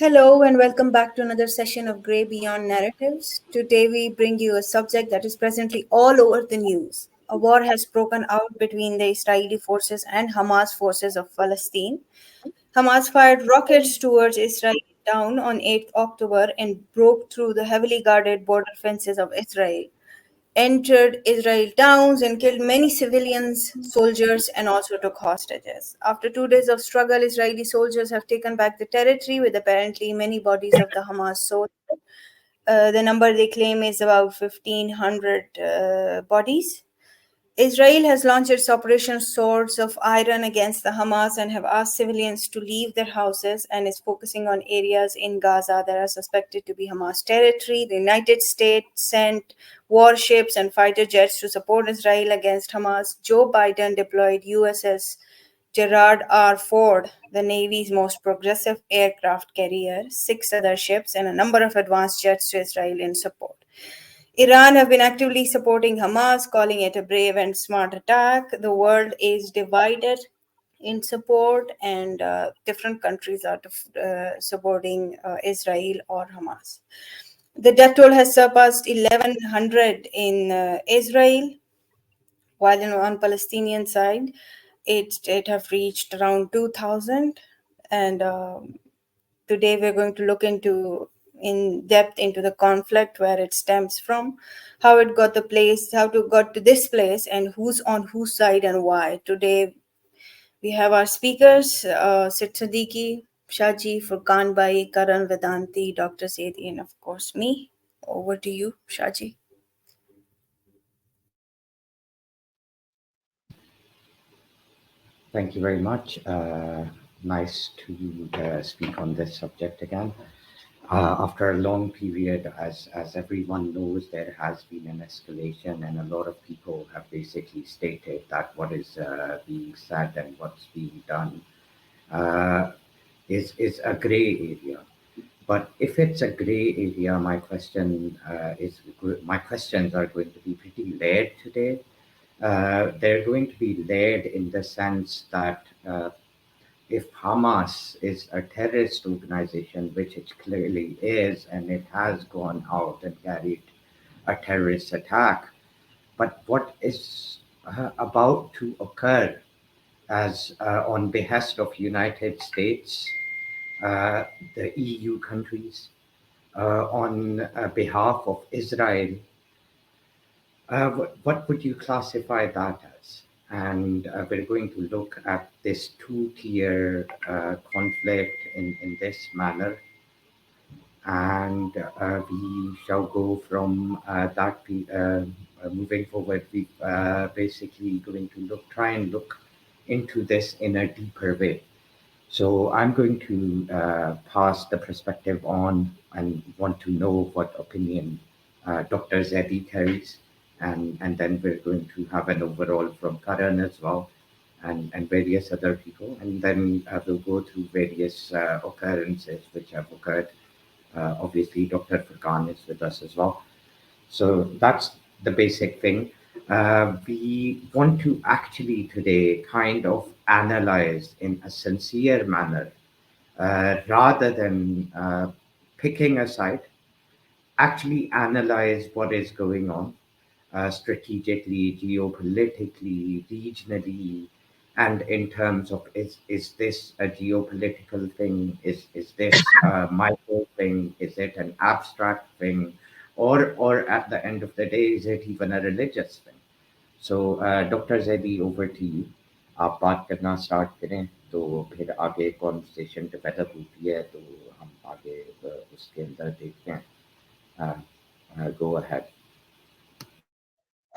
Hello, and welcome back to another session of Grey Beyond Narratives. Today, we bring you a subject that is presently all over the news. A war has broken out between the Israeli forces and Hamas forces of Palestine. Hamas fired rockets towards Israeli town on 8th October and broke through the heavily guarded border fences of Israel, entered Israel towns and killed many civilians, soldiers, and also took hostages. After 2 days of struggle, Israeli soldiers have taken back the territory with apparently many bodies of the Hamas soldiers. The number they claim is about 1,500 bodies. Israel has launched its Operation Swords of Iron against the Hamas and have asked civilians to leave their houses and is focusing on areas in Gaza that are suspected to be Hamas territory. The United States sent warships and fighter jets to support Israel against Hamas. Joe Biden deployed USS Gerald R. Ford, the Navy's most progressive aircraft carrier, six other ships, and a number of advanced jets to Israel in support. Iran have been actively supporting Hamas, calling it a brave and smart attack. The world is divided in support, and different countries are supporting Israel or Hamas. The death toll has surpassed 1,100 in Israel, while on Palestinian side, it have reached around 2,000. And today we're going to look in depth into the conflict, where it stems from, how it got the place, how it got to this place, and who's on whose side and why. Today we have our speakers, Sid Siddiqui, Shaji, Furqan Bhai, Karan Vedanti, Dr. Sethi, and of course me. Over to you, Shaji. Thank you very much. Nice to speak on this subject again. After a long period, as everyone knows, there has been an escalation, and a lot of people have basically stated that what is being said and what's being done uh, is a gray area. But if it's a gray area, my questions are going to be pretty layered today. They're going to be layered in the sense that if Hamas is a terrorist organization, which it clearly is, and it has gone out and carried a terrorist attack, but what is about to occur as on behest of United States, the EU countries, on behalf of Israel, what would you classify that as? And we're going to look at this two-tier conflict in this manner. And we shall go from that moving forward. We basically going to try and look into this in a deeper way. So I'm going to pass the perspective on and want to know what opinion Dr. Zedi carries. And then we're going to have an overall from Karan as well, and various other people. And then we'll go through various occurrences which have occurred. Obviously, Dr. Furqan is with us as well. So that's the basic thing. We want to actually today kind of analyze in a sincere manner rather than picking a side, actually analyze what is going on strategically, geopolitically, regionally, and in terms of is this a geopolitical thing? Is this a micro thing? Is it an abstract thing? Or at the end of the day, is it even a religious thing? So Dr. Zedi, over to you. आप बात करना start करें तो फिर आगे conversation develop होती है तो हम आगे उसके अंदर देखते हैं. Go ahead.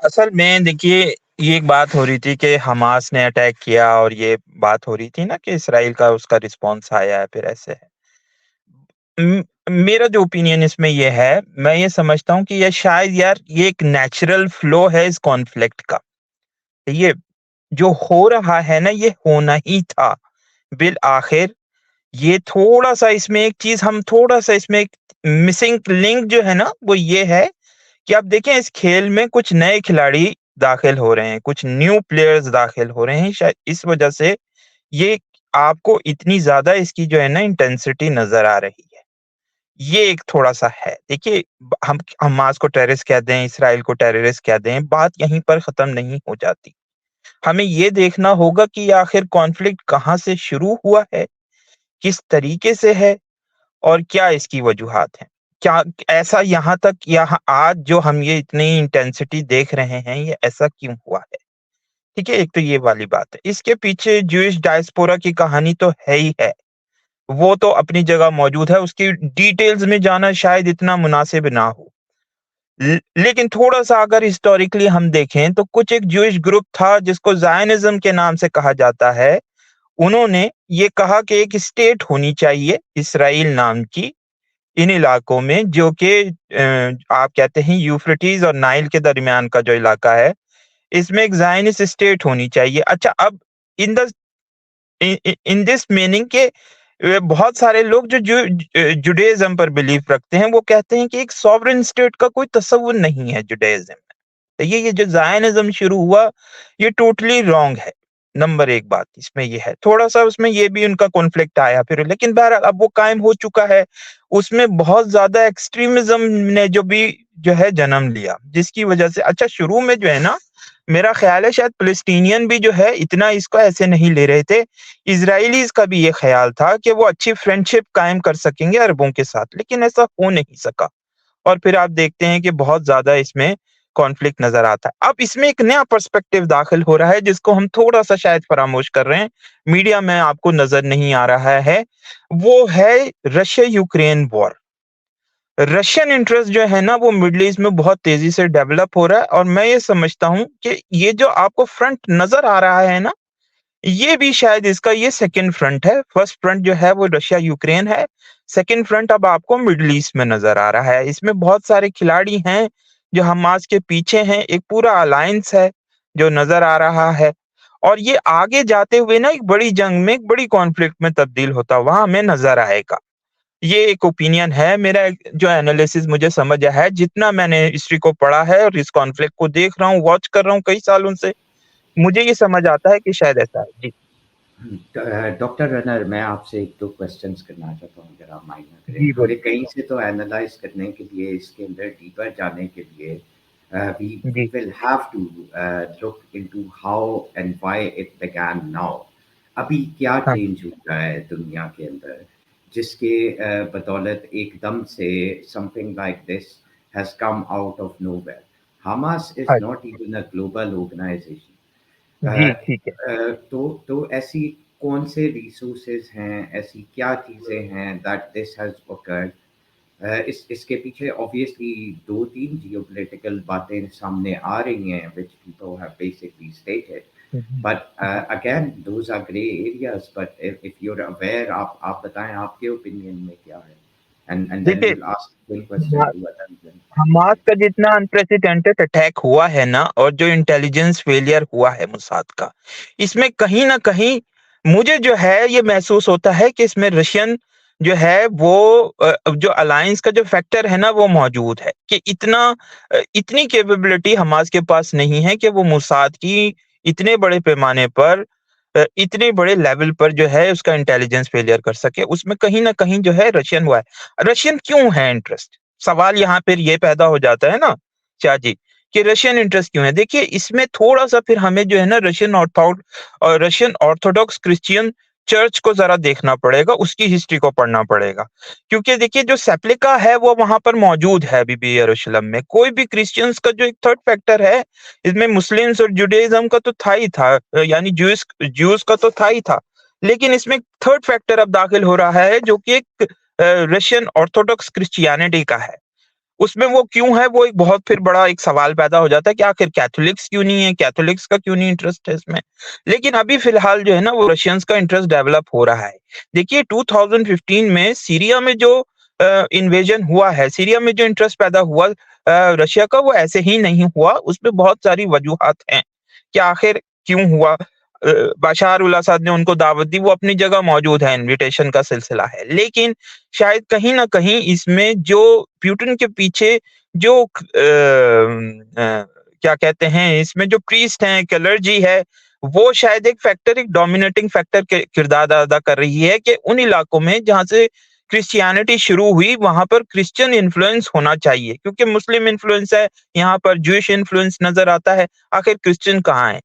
असल में देखिए, ये एक बात हो रही थी कि हमास ने अटैक किया और ये बात हो रही थी ना कि इसराइल का उसका रिस्पॉन्स आया है, फिर ऐसे है। मेरा जो ओपिनियन इसमें ये है, मैं ये समझता हूँ कि ये शायद यार ये एक नेचुरल फ्लो है इस कॉन्फ्लिक्ट का। ये जो हो रहा है ना, ये होना ही था बिल आखिर। ये थोड़ा-सा इसमें एक चीज़ हम थोड़ा-सा इसमें एक मिसिंग लिंक जो है ना, वो ये है कि आप देखें इस खेल में कुछ नए खिलाड़ी दाखिल हो रहे हैं, कुछ न्यू प्लेयर्स दाखिल हो रहे हैं। शायद इस वजह से ये आपको इतनी ज़्यादा इसकी जो है ना इंटेंसिटी नज़र आ रही है। ये एक थोड़ा-सा है। देखिए हम हमास को टेररिस्ट कह दें, इसराइल को टेररिस्ट कह दें, बात यहीं पर खत्म नहीं हो जाती। हमें ये देखना होगा कि आखिर कॉन्फ्लिक्ट कहाँ से शुरू हुआ है, किस तरीके से है और क्या इसकी वजूहात हैं? क्या ऐसा यहाँ तक यहाँ आज जो हम ये इतनी इंटेंसिटी देख रहे हैं, ये ऐसा क्यों हुआ है? ठीक है, एक तो ये वाली बात है। इसके पीछे ज्यूइश डायस्पोरा की कहानी तो है ही है। वो तो अपनी जगह मौजूद है, उसकी डिटेल्स में जाना शायद इतना मुनासिब ना हो। लेकिन थोड़ा-सा अगर हिस्टोरिकली हम देखें तो कुछ एक ज्यूइश ग्रुप था जिसको ज़ायनिज़्म के नाम से कहा जाता है। उन्होंने ये कहा कि एक स्टेट होनी चाहिए इस्राएल नाम की इन इलाकों में जो कि आप कहते हैं यूफ्रेटिस और नाइल के दरमियान का जो इलाका है, इसमें एक ज़ायनिस्ट स्टेट होनी चाहिए। अच्छा अब in the in this meaning के बहुत सारे लोग जो जुडाइज़्म पर बिलीव रखते हैं, वो कहते हैं कि एक सॉवरेन स्टेट का कोई तसव्वुर नहीं है जुडाइज़्म में। तो ये जो ज़ायनिज़्म शुरू हुआ, ये टोटली रॉन्ग है। नंबर 1 बात इसमें ये है। थोड़ा-सा उसमें ये भी उनका कॉन्फ्लिक्ट आया फिर, लेकिन बहरहाल अब वो कायम हो चुका है। उसमें बहुत ज़्यादा एक्सट्रीमिज़्म ने जो है जन्म लिया, जिसकी वजह से अच्छा शुरू में जो है ना, मेरा ख़्याल है शायद पैलेस्टीनियन भी जो है इतना इसको ऐसे नहीं ले रहे थे। इज़राइलीज़ का भी ये ख़्याल था कि वो अच्छी फ्रेंडशिप कायम कर सकेंगे अरबों के साथ, लेकिन ऐसा हो नहीं सका। और फिर आप देखते हैं कि बहुत ज़्यादा इसमें कॉन्फ्लिक्ट नज़र आता है। अब इसमें एक नया पर्सपेक्टिव दाखिल हो रहा है जिसको हम थोड़ा-सा शायद फरामोश कर रहे हैं, मीडिया में आपको नज़र नहीं आ रहा है, वो है रशिया-यूक्रेन वॉर। रशियन इंटरेस्ट जो है ना वो मिडल ईस्ट में बहुत तेज़ी से डेवलप हो रहा है और मैं ये समझता हूँ कि ये जो आपको फ्रंट नज़र आ रहा है ना, ये भी शायद इसका ये सेकंड फ्रंट है। फर्स्ट फ्रंट जो है वो रशिया-यूक्रेन है। सेकंड फ्रंट अब आपको मिडल ईस्ट में नज़र आ रहा है। इसमें बहुत सारे खिलाड़ी हैं जो हमास के पीछे हैं। एक पूरा अलायंस है जो नज़र आ रहा है और ये आगे जाते हुए ना एक बड़ी जंग में, एक बड़ी कॉन्फ्लिक्ट में तब्दील होता हुआ हमें नज़र आएगा। ये एक ओपिनियन है मेरा जो एनालिसिस मुझे समझ आया है, जितना मैंने हिस्ट्री को पढ़ा है और इस कॉन्फ्लिक्ट को देख रहा हूँ, वॉच कर रहा हूँ कई सालों से, मुझे ये समझ आता है कि शायद ऐसा है। जी। डॉक्टर रनर, मैं आपसे 1-2 क्वेश्चंस करना चाहता हूँ, अगर आप माइंड ना करें। जी, हमें बोलिए। कहीं से तो एनालाइज़ करने के लिए, इसके अंदर डीपर जाने के लिए we ji, will have to look into how and why it began now. अभी क्या हाँ, चेंज हुआ है दुनिया के अंदर, जिसके बदौलत एकदम से something like this has come out of nowhere. Hamas is हाँ, not even a global organization. जी, ठीक है। तो ऐसी कौन से रिसोर्सेज हैं, ऐसी क्या चीज़ें हैं दैट दिस हैज़ occurred? इसके पीछे ऑब्वियसली 2-3 जियोपॉलिटिकल बातें सामने आ रही हैं which people have basically stated, जी, but again those are grey areas, but if you are aware, आप बताएं आपके ओपिनियन में क्या है, एंड देन देखिए will ask one question to other. Hamas का जितना अनप्रेसिडेंटेड अटैक हुआ है ना और जो इंटेलिजेंस फेलियर हुआ है मोसाद का, इसमें कहीं न कहीं मुझे जो है ये महसूस होता है कि इसमें रशियन जो है वो जो अलायंस का जो फैक्टर है ना वो मौजूद है कि इतनी कैपेबिलिटी हमास के पास नहीं है कि वो मोसाद की इतने बड़े पैमाने पर इतने बड़े लेवल पर जो है उसका इंटेलिजेंस फेलियर कर सके। उसमें कहीं न कहीं जो है रशियन हुआ है। रशियन क्यों है इंटरेस्ट? सवाल यहाँ पर ये पैदा हो जाता है ना शाह जी, कि रशियन इंटरेस्ट क्यों है? देखिए इसमें थोड़ा-सा फिर हमें जो है ना रशियन ऑर्थोडॉक्स क्रिश्चियन चर्च को ज़रा देखना पड़ेगा, उसकी हिस्ट्री को पढ़ना पड़ेगा। क्योंकि देखिए जो सेप्लिका है वो वहाँ पर मौजूद है अभी भी यरूशलेम में। कोई भी क्रिश्चियंस का जो एक थर्ड फैक्टर है, इसमें मुस्लिम्स और जुडाइज़्म का तो था ही था, यानी ज्यूज़ का तो था ही था। लेकिन इसमें थर्ड फैक्टर अब दाखिल हो रहा है जो कि एक रशियन ऑर्थोडॉक्स क्रिश्चियनिटी का है। उसमें वो क्यों है, वो एक बहुत फिर बड़ा एक सवाल पैदा हो जाता है कि आखिर कैथोलिक्स क्यों नहीं है, कैथोलिक्स का क्यों नहीं इंटरेस्ट है इसमें। लेकिन अभी फिलहाल जो है ना वो रशियंस का इंटरेस्ट डेवलप हो रहा है। देखिए 2015 में सीरिया में जो इन्वेजन हुआ है, सीरिया में जो इंटरेस्ट पैदा हुआ रशिया का, वो ऐसे ही नहीं हुआ, उसमें बहुत सारी वजूहात हैं कि आखिर क्यों हुआ। बशार उल असद ने उनको दावत दी, वो अपनी जगह मौजूद है, इन्विटेशन का सिलसिला है। लेकिन शायद कहीं न कहीं इसमें जो प्यूटिन के पीछे जो क्या कहते हैं, इसमें जो प्रीस्ट हैं, एक एलर्जी है, वो शायद एक फैक्टर, एक डोमिनेटिंग फैक्टर किरदार अदा कर रही है कि उन इलाकों में जहाँ से क्रिश्चियनिटी शुरू हुई वहां पर क्रिश्चियन इन्फ्लुएंस होना चाहिए, क्योंकि मुस्लिम इन्फ्लुएंस है, यहाँ पर ज्यूइश इन्फ्लुएंस नजर आता है, आखिर क्रिश्चियन कहाँ है?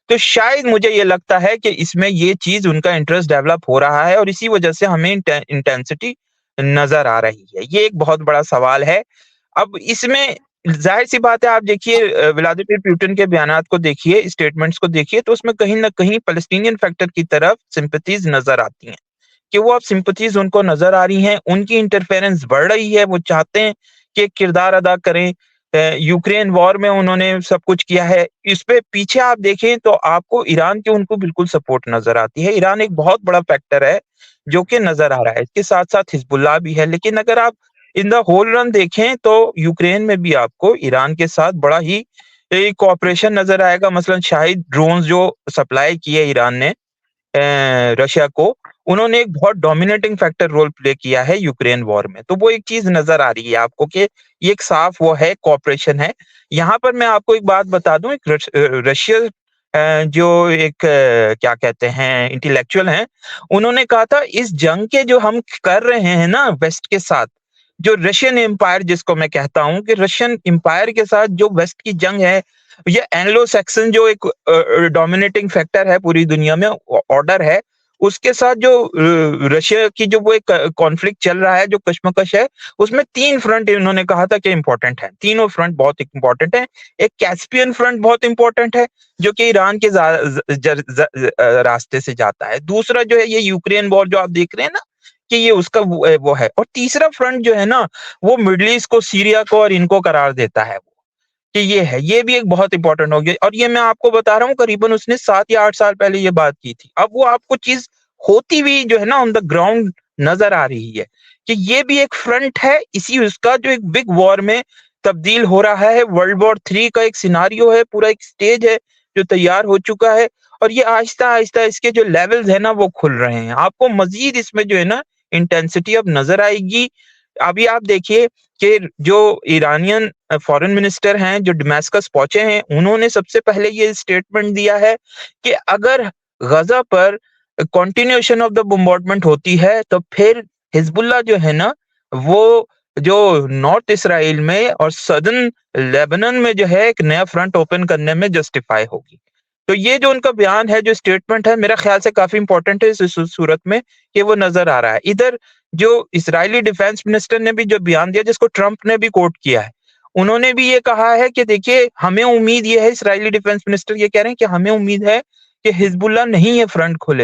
तो शायद मुझे ये लगता है कि इसमें ये चीज उनका इंटरेस्ट डेवलप हो रहा है और इसी वजह से हमें इंटेंसिटी नजर आ रही है। ये एक बहुत बड़ा सवाल है। अब इसमें जाहिर सी बात है, आप देखिए व्लादिमीर पुतिन के बयानात को देखिए, स्टेटमेंट्स को देखिए, तो उसमें कहीं ना कहीं पैलेस्टीनियन फैक्टर की तरफ सिंपैथीज नजर आती हैं, कि वो अब सिंपैथीज उनको नजर आ रही हैं, उनकी इंटरफेरेंस बढ़ रही है, वो चाहते हैं कि एक किरदार अदा करें। यूक्रेन वॉर में उन्होंने सब कुछ किया है। इस पे पीछे आप देखें तो आपको ईरान की उनको बिल्कुल सपोर्ट नजर आती है। ईरान एक बहुत बड़ा फैक्टर है जो कि नजर आ रहा है। इसके साथ साथ हिजबुल्लाह भी है, लेकिन अगर आप इन द होल रन देखें तो यूक्रेन में भी आपको ईरान के साथ बड़ा ही कोऑपरेशन नजर आएगा। मसलन शाहिद ड्रोन्स जो सप्लाई किए ईरान ने रशिया को, उन्होंने एक बहुत डोमिनेटिंग फैक्टर रोल प्ले किया है यूक्रेन वॉर में। तो वो एक चीज नजर आ रही है आपको कि ये एक साफ वो है, कोऑपरेशन है। यहाँ पर मैं आपको एक बात बता दूं, एक रशिया जो एक क्या कहते हैं इंटेलेक्चुअल हैं, उन्होंने कहा था इस जंग के जो हम कर रहे हैं ना वेस्ट के साथ, जो रशियन एम्पायर जिसको मैं कहता हूं कि रशियन एम्पायर के साथ जो वेस्ट की जंग है, ये एंग्लो सैक्सन जो एक डोमिनेटिंग फैक्टर है पूरी दुनिया में, ऑर्डर है, उसके साथ जो रशिया की जो वो एक कॉन्फ्लिक्ट चल रहा है, जो कश्मकश है, उसमें 3 फ्रंट इन्होंने कहा था कि इंपॉर्टेंट है। तीनों फ्रंट बहुत इंपॉर्टेंट है। एक कैस्पियन फ्रंट बहुत इंपॉर्टेंट है जो कि ईरान के रास्ते से जाता है। दूसरा जो है ये यूक्रेन वॉर जो आप देख रहे हैं ना, कि ये उसका वो है। और तीसरा फ्रंट जो है ना, वो मिडल ईस्ट को, सीरिया को और इनको करार देता है कि ये है। ये भी एक बहुत इंपॉर्टेंट हो गया। और ये मैं आपको बता रहा हूँ, करीबन उसने 7 या 8 साल पहले ये बात की थी। अब वो आपको चीज होती हुई जो है ना ऑन द ग्राउंड नजर आ रही है कि ये भी एक फ्रंट है, इसी उसका जो एक बिग वॉर में तब्दील हो रहा है। वर्ल्ड वॉर 3 का एक सिनारियो है, पूरा एक स्टेज है जो तैयार हो चुका है। और ये आहिस्ता आहिस्ता इसके जो लेवल्स है ना वो खुल रहे हैं। आपको मजीद इसमें जो है ना इंटेंसिटी अब नजर आएगी। अभी आप देखिए कि जो ईरानियन फॉरेन मिनिस्टर हैं जो डमस्कस पहुंचे हैं, उन्होंने सबसे पहले ये स्टेटमेंट दिया है कि अगर गजा पर कंटिन्यूएशन ऑफ द बॉम्बार्डमेंट होती है तो फिर हिजबुल्लाह जो है ना, वो जो नॉर्थ इसराइल में और सदर्न लेबनान में जो है एक नया फ्रंट ओपन करने में जस्टिफाई होगी। तो ये जो उनका बयान है, जो स्टेटमेंट है, मेरा ख्याल से काफी इंपॉर्टेंट है इस सूरत में कि वो नजर आ रहा है। इधर जो इजरायली डिफेंस मिनिस्टर ने भी जो बयान दिया, जिसको ट्रंप ने भी कोट किया है, उन्होंने भी ये कहा है कि देखिए हमें उम्मीद ये है, इजरायली डिफेंस मिनिस्टर ये कह रहे हैं कि हमें उम्मीद है कि हिजबुल्लाह नहीं ये फ्रंट खोले।